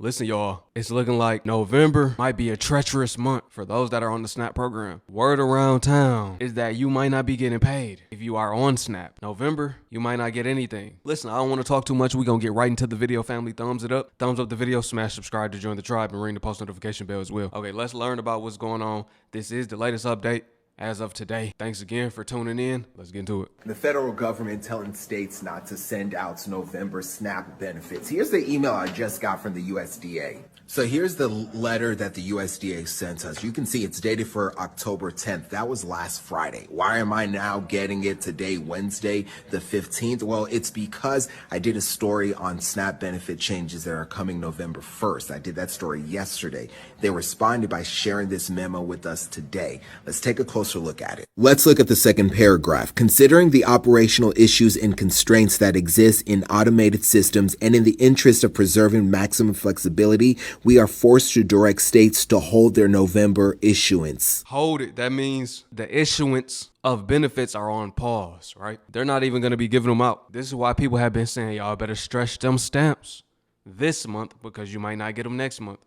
Listen, y'all, it's looking like November might be a treacherous month for those that are on the SNAP program. Word around town is that you might not be getting paid if you are on SNAP. November, you might not get anything. Listen, I don't want to talk too much. We're going to get right into the video, family. Thumbs it up. Thumbs up the video. Smash subscribe to join the tribe and ring the post notification bell as well. Okay, let's learn about what's going on. This is the latest update as of today. Thanks again for tuning in. Let's get into it. The federal government telling states not to send out November SNAP benefits. Here's the email I just got from the USDA. So here's the letter that the USDA sent us. You can see it's dated for October 10th. That was last Friday. Why am I now getting it today, Wednesday, the 15th? Well, it's because I did a story on SNAP benefit changes that are coming November 1st. I did that story yesterday. They responded by sharing this memo with us today. Let's take a closer look at it. Let's look at the second paragraph. Considering the operational issues and constraints that exist in automated systems and in the interest of preserving maximum flexibility, we are forced to direct states to hold their November issuance. Hold it. That means the issuance of benefits are on pause, right? They're not even going to be giving them out. This is why people have been saying, y'all better stretch them stamps this month because you might not get them next month.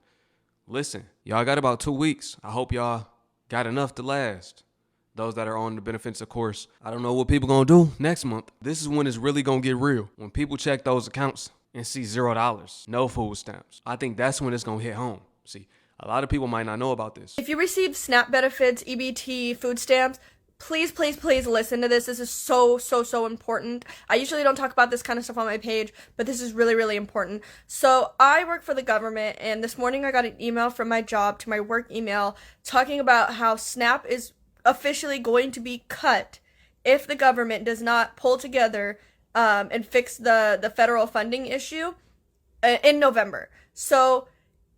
Listen, y'all got about 2 weeks. I hope y'all got enough to last. Those that are on the benefits, of course, I don't know what people going to do next month. This is when it's really going to get real. When people check those accounts and see $0, no food stamps. I think that's when it's going to hit home. See, a lot of people might not know about this. If you receive SNAP benefits, EBT, food stamps, please, please, please listen to this. This is so, so, so important. I usually don't talk about this kind of stuff on my page, but this is really, really important. So I work for the government, and this morning I got an email from my job to my work email talking about how SNAP is officially going to be cut if the government does not pull together and fix the federal funding issue in November. So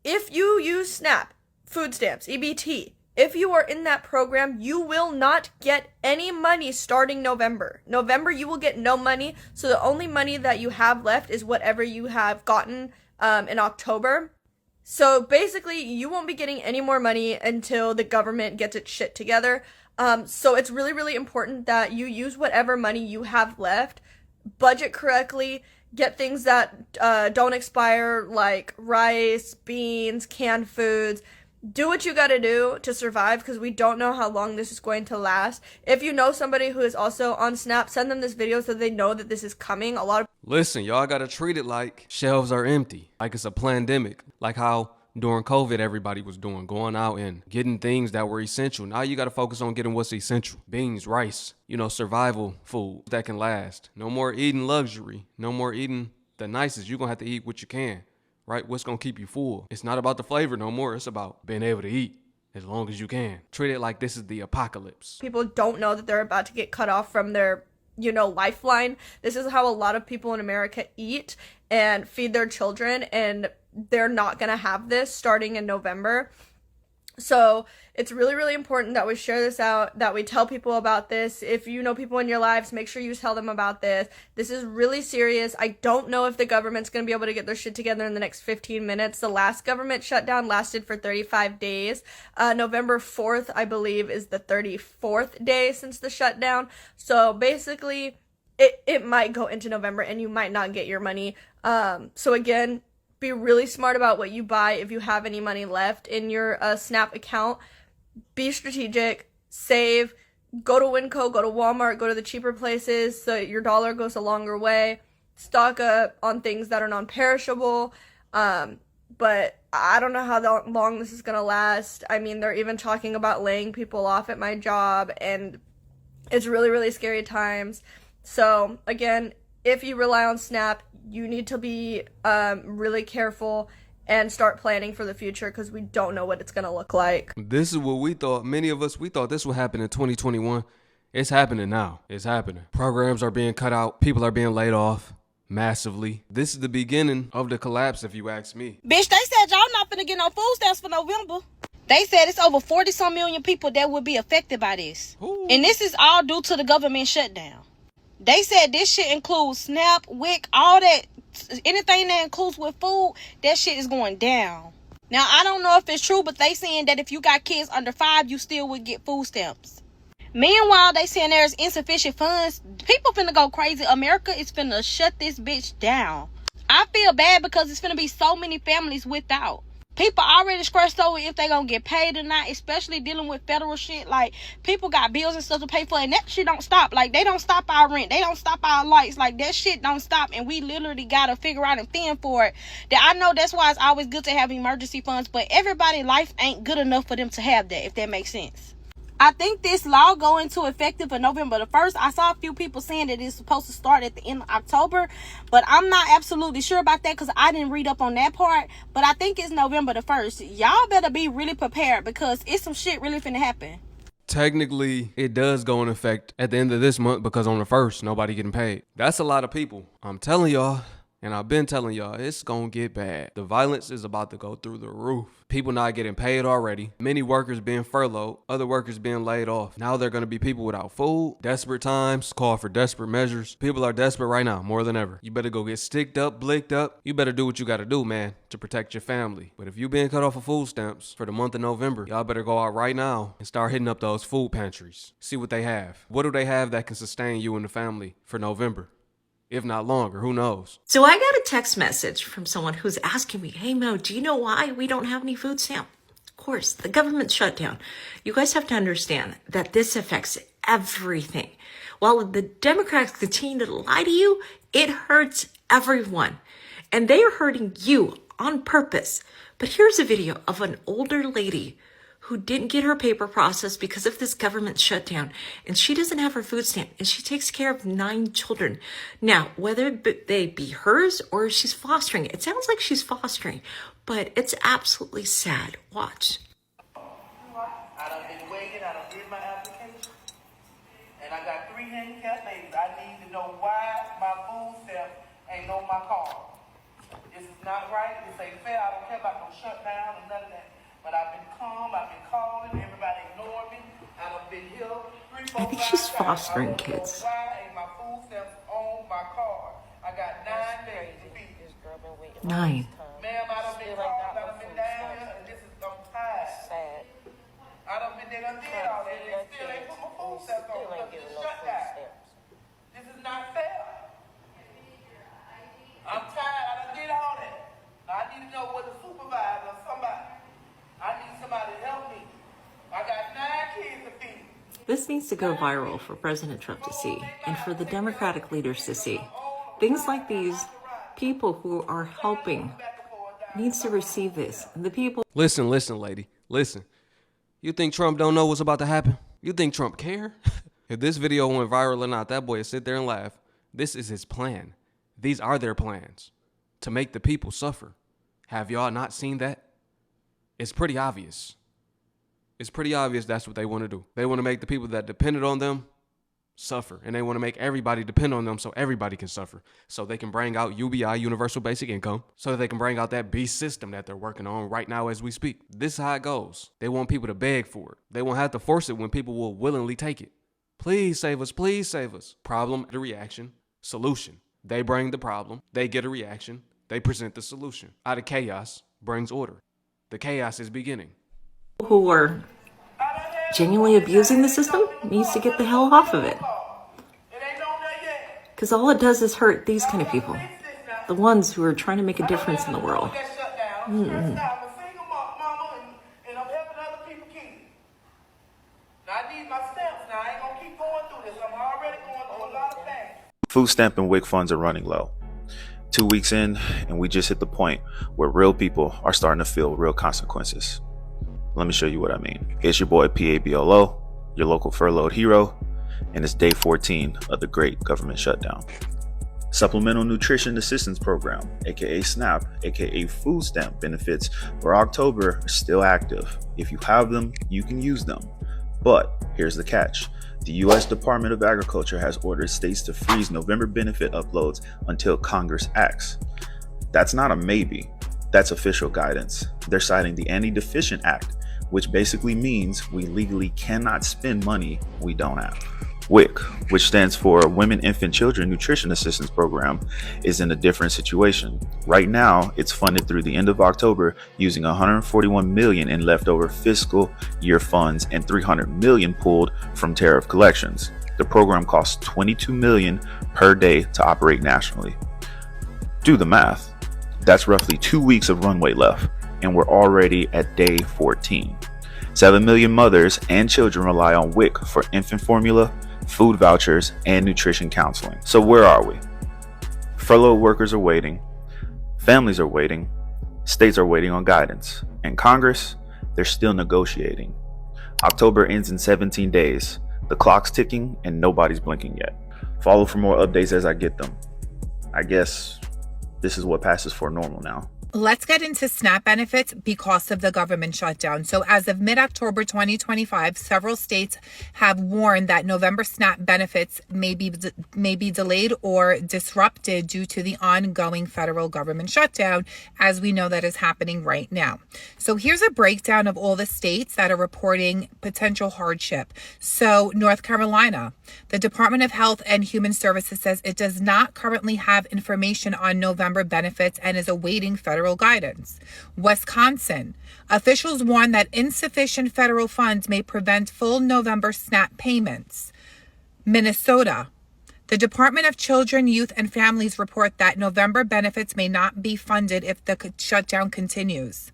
if you use SNAP, food stamps, EBT, if you are in that program, you will not get any money starting November. November, you will get no money. So the only money that you have left is whatever you have gotten in October. So basically, you won't be getting any more money until the government gets its shit together. So it's really, really important that you use whatever money you have left, budget correctly, get things that don't expire, like rice, beans, canned foods. Do what you gotta do to survive, because we don't know how long this is going to last. If you know somebody who is also on SNAP, send them this video so they know that this is coming. Listen, y'all gotta treat it like shelves are empty, like it's a pandemic, like how during COVID everybody was doing, going out and getting things that were essential. Now you gotta focus on getting what's essential. Beans, rice, survival food that can last. No more eating luxury. No more eating the nicest. You're gonna have to eat what you can. Right? What's going to keep you full? It's not about the flavor no more. It's about being able to eat as long as you can. Treat it like this is the apocalypse. People don't know that they're about to get cut off from their, lifeline. This is how a lot of people in America eat and feed their children, and they're not going to have this starting in November. So it's really, really important that we share this out, that we tell people about this. If you know people in your lives, make sure you tell them about this. This is really serious. I don't know if the government's going to be able to get their shit together in the next 15 minutes. The last government shutdown lasted for 35 days. November 4th, I believe, is the 34th day since the shutdown. So basically, it might go into November and you might not get your money. So again, be really smart about what you buy if you have any money left in your SNAP account. Be strategic, save, go to Winco, go to Walmart, go to the cheaper places so your dollar goes a longer way. Stock up on things that are non-perishable. But I don't know how long this is going to last. I mean, they're even talking about laying people off at my job, and it's really, really scary times. So again, if you rely on SNAP, you need to be really careful and start planning for the future, because we don't know what it's going to look like. This is what we thought. Many of us, we thought this would happen in 2021. It's happening now. It's happening. Programs are being cut out. People are being laid off massively. This is the beginning of the collapse, if you ask me. Bitch, they said y'all not finna get no food stamps for November. They said it's over 40-some million people that would be affected by this. Ooh. And this is all due to the government shutdown. They said this shit includes SNAP, WIC, all that. Anything that includes with food, that shit is going down. Now, I don't know if it's true, but they saying that if you got kids under 5, you still would get food stamps. Meanwhile, they saying there's insufficient funds. People finna go crazy. America is finna shut this bitch down. I feel bad because it's gonna be so many families without. People already stressed over if they gonna get paid or not, especially dealing with federal shit. Like, people got bills and stuff to pay for, and that shit don't stop. Like, they don't stop our rent, they don't stop our lights. Like, that shit don't stop, and we literally gotta figure out and fend for it. That I know that's why it's always good to have emergency funds, but everybody's life ain't good enough for them to have that, if that makes sense. I think this law go into effective on November the 1st. I saw a few people saying that it's supposed to start at the end of October, but I'm not absolutely sure about that because I didn't read up on that part. But I think it's November the 1st. Y'all better be really prepared because it's some shit really finna happen. Technically, it does go in effect at the end of this month because on the 1st, nobody getting paid. That's a lot of people. I'm telling y'all, and I've been telling y'all, it's gonna get bad. The violence is about to go through the roof. People not getting paid already. Many workers being furloughed. Other workers being laid off. Now there are gonna be people without food. Desperate times call for desperate measures. People are desperate right now, more than ever. You better go get sticked up, blicked up. You better do what you gotta do, man, to protect your family. But if you being cut off of food stamps for the month of November, y'all better go out right now and start hitting up those food pantries. See what they have. What do they have that can sustain you and the family for November? If not longer, who knows? So I got a text message from someone who's asking me, hey Mo, do you know why we don't have any food stamp? Of course, the government shutdown. You guys have to understand that this affects everything. While the Democrats continue to lie to you, it hurts everyone. And they are hurting you on purpose. But here's a video of an older lady who didn't get her paper processed because of this government shutdown. And she doesn't have her food stamp. And she takes care of 9 children. Now, whether they be hers or she's fostering, it sounds like she's fostering. But it's absolutely sad. Watch. I done been waiting. I done did my application. And I got 3 handicapped ladies. I need to know why my food stamp ain't on my card. This is not right. This ain't fair. I don't care about no shutdown or none of that. But I've been calm, I've been calling, everybody ignoring me. I've been here 3, 4, I think 5 she's times. fostering I don't know kids. why ain't my food stamps on my card? I got 9 days to feed. 9. Ma'am, I done been called, I done been down here, and this is, I'm tired. I done been there, done did all that, and they still ain't put my food stamps on because it's shutdown. This is not fair. I'm tired, I done did all that. Now I need to know what the supervisor or somebody. I need somebody to help me. I got 9 kids to feed. This needs to go viral for President Trump to see and for the Democratic leaders to see. Things like these, people who are helping needs to receive this. The people... Listen, lady. Listen. You think Trump don't know what's about to happen? You think Trump care? If this video went viral or not, that boy would sit there and laugh. This is his plan. These are their plans. To make the people suffer. Have y'all not seen that? It's pretty obvious. It's pretty obvious that's what they want to do. They want to make the people that depended on them suffer. And they want to make everybody depend on them so everybody can suffer. So they can bring out UBI, Universal Basic Income. So that they can bring out that beast system that they're working on right now as we speak. This is how it goes. They want people to beg for it. They won't have to force it when people will willingly take it. Please save us. Please save us. Problem, the reaction, solution. They bring the problem. They get a reaction. They present the solution. Out of chaos brings order. The chaos is beginning. who are genuinely abusing the system needs to get the hell off of it. Because all it does is hurt these kind of people. The ones who are trying to make a difference in the world. Food stamp and WIC funds are running low. 2 weeks in, and we just hit the point where real people are starting to feel real consequences. Let me show you what I mean. It's your boy PABLO, your local furloughed hero, and it's day 14 of the great government shutdown. Supplemental Nutrition Assistance Program, aka SNAP, aka food stamp benefits for October are still active. If you have them, you can use them. But here's the catch. The U.S. Department of Agriculture has ordered states to freeze November benefit uploads until Congress acts. That's not a maybe, that's official guidance. They're citing the Anti-Deficient Act, which basically means we legally cannot spend money we don't have. WIC, which stands for Women, Infant, Children Nutrition Assistance Program, is in a different situation. Right now, it's funded through the end of October using $141 million in leftover fiscal year funds and $300 million pulled from tariff collections. The program costs $22 million per day to operate nationally. Do the math. That's roughly 2 weeks of runway left, and we're already at day 14. 7 million mothers and children rely on WIC for infant formula, food vouchers, and nutrition counseling. So where are we? Furloughed workers are waiting, families are waiting, states are waiting on guidance, and Congress, they're still negotiating. October ends in 17 days. The clock's ticking and nobody's blinking yet. Follow for more updates as I get them. I guess this is what passes for normal now. Let's get into SNAP benefits because of the government shutdown. So as of mid-October 2025, several states have warned that November SNAP benefits may be delayed or disrupted due to the ongoing federal government shutdown, as we know that is happening right now. So here's a breakdown of all the states that are reporting potential hardship. So North Carolina, the Department of Health and Human Services says it does not currently have information on November benefits and is awaiting federal guidance. Wisconsin, officials warn that insufficient federal funds may prevent full November SNAP payments. Minnesota, the Department of Children, Youth, and Families report that November benefits may not be funded if the shutdown continues.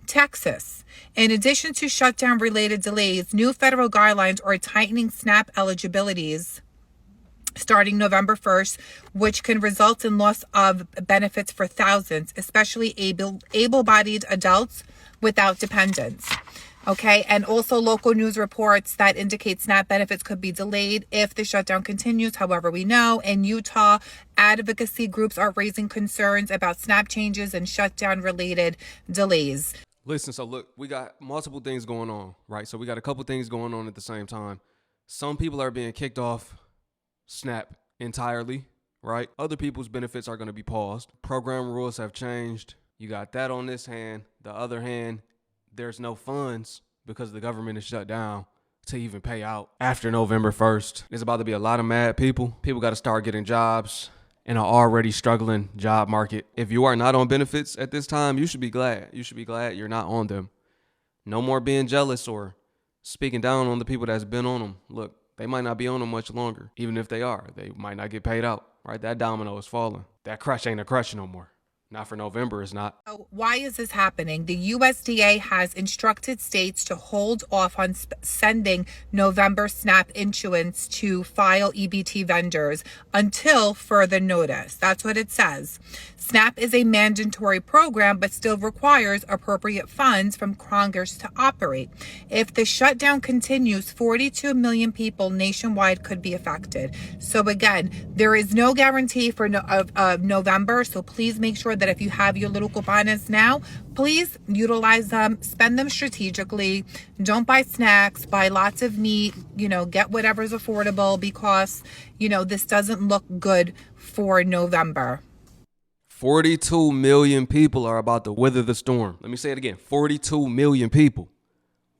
Texas, in addition to shutdown-related delays, new federal guidelines are tightening SNAP eligibilities starting November 1st, which can result in loss of benefits for thousands, especially able-bodied adults without dependents. Okay, and also local news reports that indicate SNAP benefits could be delayed if the shutdown continues. However, we know in Utah, advocacy groups are raising concerns about SNAP changes and shutdown-related delays. Listen, so look, we got multiple things going on, right? So we got a couple things going on at the same time. Some people are being kicked off SNAP entirely, right? Other people's benefits are going to be paused. Program rules have changed. You got that on this hand. The other hand, there's no funds because the government is shut down to even pay out after November 1st. There's about to be a lot of mad people. People got to start getting jobs in an already struggling job market. If you are not on benefits at this time, you should be glad. You should be glad you're not on them. No more being jealous or speaking down on the people that's been on them. Look, they might not be on them much longer. Even if they are, they might not get paid out, right? That domino is falling. That crush ain't a crush no more. Not for November, it's not. So why is this happening? The USDA has instructed states to hold off on sending November SNAP issuance to file EBT vendors until further notice. That's what it says. SNAP is a mandatory program, but still requires appropriate funds from Congress to operate. If the shutdown continues, 42 million people nationwide could be affected. So again, there is no guarantee for November. So please make sure that if you have your little coupons now, please utilize them, spend them strategically. Don't buy snacks, buy lots of meat, get whatever's affordable because, this doesn't look good for November. 42 million people are about to weather the storm. Let me say it again. 42 million people.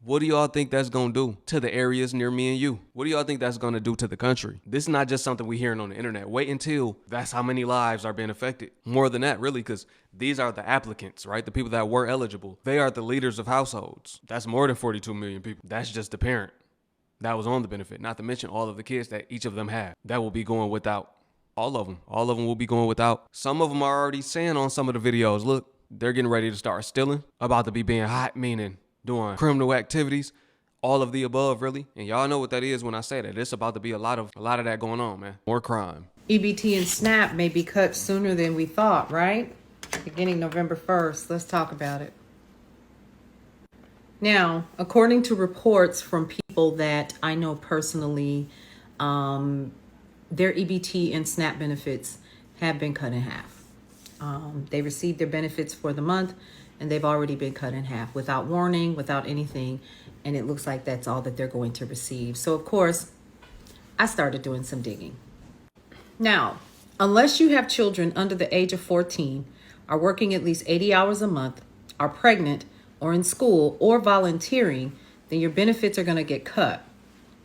What do y'all think that's going to do to the areas near me and you? What do y'all think that's going to do to the country? This is not just something we're hearing on the internet. Wait until that's how many lives are being affected. More than that, really, because these are the applicants, right? The people that were eligible. They are the leaders of households. That's more than 42 million people. That's just the parent that was on the benefit, not to mention all of the kids that each of them have that will be going without. All of them will be going without. Some of them are already saying on some of the videos, look, they're getting ready to start stealing, about to be being hot, meaning doing criminal activities, all of the above, really. And y'all know what that is when I say that. It's about to be a lot of that going on, man. More crime. EBT and SNAP may be cut sooner than we thought, right? Beginning November 1st. Let's talk about it. Now, according to reports from people that I know personally, their EBT and SNAP benefits have been cut in half. They received their benefits for the month and they've already been cut in half without warning, without anything. And it looks like that's all that they're going to receive. So of course, I started doing some digging. Now, unless you have children under the age of 14, are working at least 80 hours a month, are pregnant or in school or volunteering, then your benefits are going to get cut.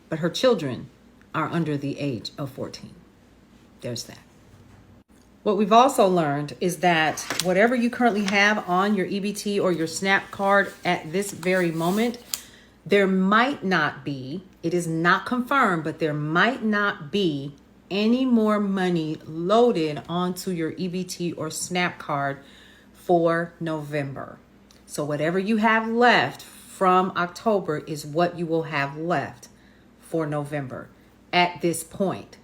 But her children are under the age of 14. There's that. What we've also learned is that whatever you currently have on your EBT or your SNAP card at this very moment, there might not be, it is not confirmed, but there might not be any more money loaded onto your EBT or SNAP card for November. So whatever you have left from October is what you will have left for November at this point.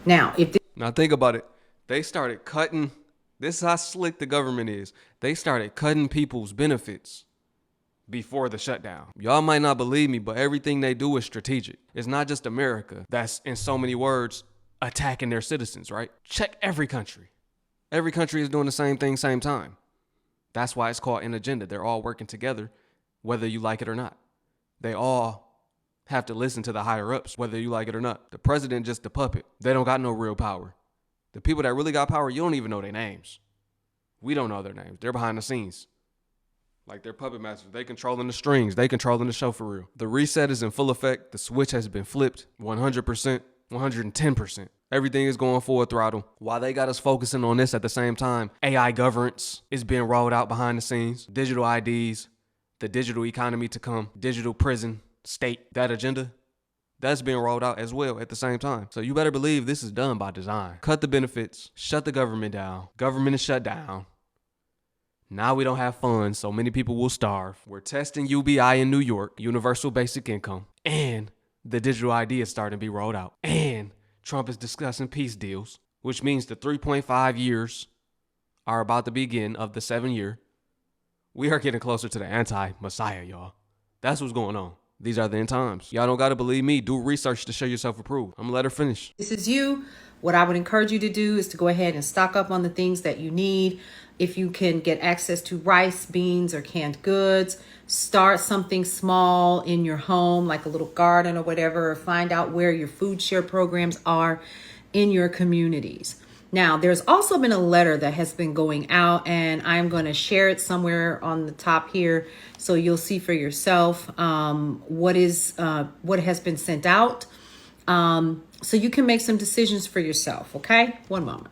Now, Now think about it. They started cutting. This is how slick the government is. They started cutting people's benefits before the shutdown. Y'all might not believe me, but everything they do is strategic. It's not just America that's, in so many words, attacking their citizens, right? Check every country. Every country is doing the same thing, same time. That's why it's called an agenda. They're all working together, whether you like it or not. They all have to listen to the higher ups, whether you like it or not. The president just a puppet. They don't got no real power. The people that really got power, you don't even know their names. We don't know their names. They're behind the scenes. Like they're puppet masters. They controlling the strings. They controlling the show for real. The reset is in full effect. The switch has been flipped 100%, 110%. Everything is going full throttle. While they got us focusing on this at the same time, AI governance is being rolled out behind the scenes. Digital IDs, the digital economy to come, digital prison, state, that agenda, that's being rolled out as well at the same time. So you better believe this is done by design. Cut the benefits, shut the government down. Government is shut down. Now we don't have funds, so many people will starve. We're testing UBI in New York, Universal Basic Income, and the digital ID is starting to be rolled out. And Trump is discussing peace deals, which means the 3.5 years are about to begin of the 7-year. We are getting closer to the anti-Messiah, y'all. That's what's going on. These are the end times. Y'all don't got to believe me. Do research to show yourself approved. I'm going to let her finish. this is you, what I would encourage you to do is to go ahead and stock up on the things that you need. If you can get access to rice, beans, or canned goods, start something small in your home, like a little garden or whatever, or find out where your food share programs are in your communities. Now, there's also been a letter that has been going out, and I'm going to share it somewhere on the top here so you'll see for yourself what has been sent out, so you can make some decisions for yourself. Okay, one moment.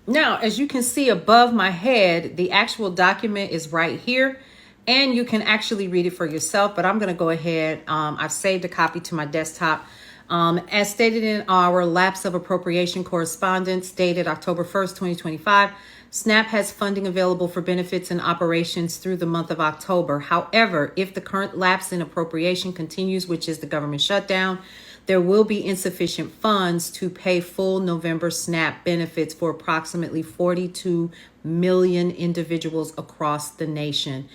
Now, as you can see above my head, the actual document is right here, and you can actually read it for yourself, but I'm going to go ahead. I've saved a copy to my desktop. As stated in our lapse of appropriation correspondence dated October 1st, 2025, SNAP has funding available for benefits and operations through the month of October. However, if the current lapse in appropriation continues, which is the government shutdown, there will be insufficient funds to pay full November SNAP benefits for approximately 42 million individuals across the nation.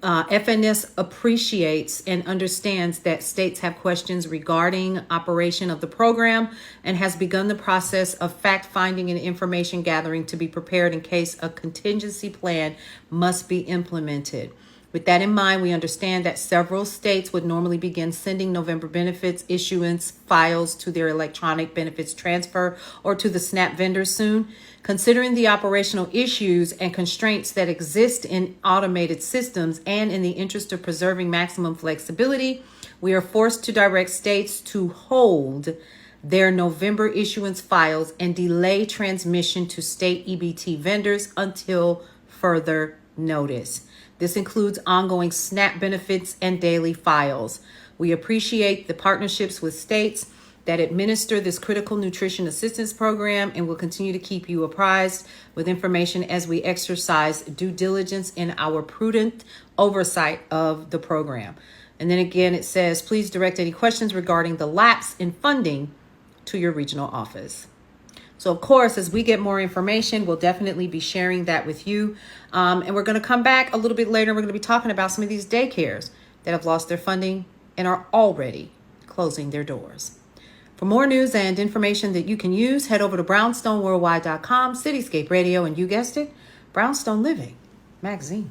FNS appreciates and understands that states have questions regarding operation of the program and has begun the process of fact-finding and information gathering to be prepared in case a contingency plan must be implemented. With that in mind, we understand that several states would normally begin sending November benefits issuance files to their electronic benefits transfer or to the SNAP vendors soon. Considering the operational issues and constraints that exist in automated systems and in the interest of preserving maximum flexibility, we are forced to direct states to hold their November issuance files and delay transmission to state EBT vendors until further notice. This includes ongoing SNAP benefits and daily files. We appreciate the partnerships with states that administer this critical nutrition assistance program and will continue to keep you apprised with information as we exercise due diligence in our prudent oversight of the program. And then again, it says, please direct any questions regarding the lapse in funding to your regional office. So, of course, as we get more information, we'll definitely be sharing that with you. And we're going to come back a little bit later. We're going to be talking about some of these daycares that have lost their funding and are already closing their doors. For more news and information that you can use, head over to brownstoneworldwide.com, Cityscape Radio, and you guessed it, Brownstone Living Magazine.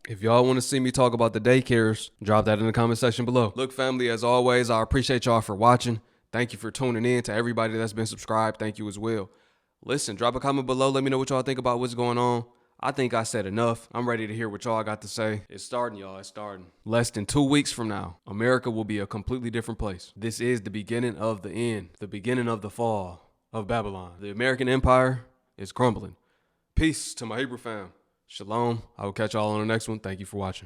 If y'all want to see me talk about the daycares, drop that in the comment section below. Look, family, as always, I appreciate y'all for watching. Thank you for tuning in. To everybody that's been subscribed, thank you as well. Listen, drop a comment below. Let me know what y'all think about what's going on. I think I said enough. I'm ready to hear what y'all got to say. It's starting, y'all. It's starting. Less than 2 weeks from now, America will be a completely different place. This is the beginning of the end, the beginning of the fall of Babylon. The American empire is crumbling. Peace to my Hebrew fam. Shalom. I will catch y'all on the next one. Thank you for watching.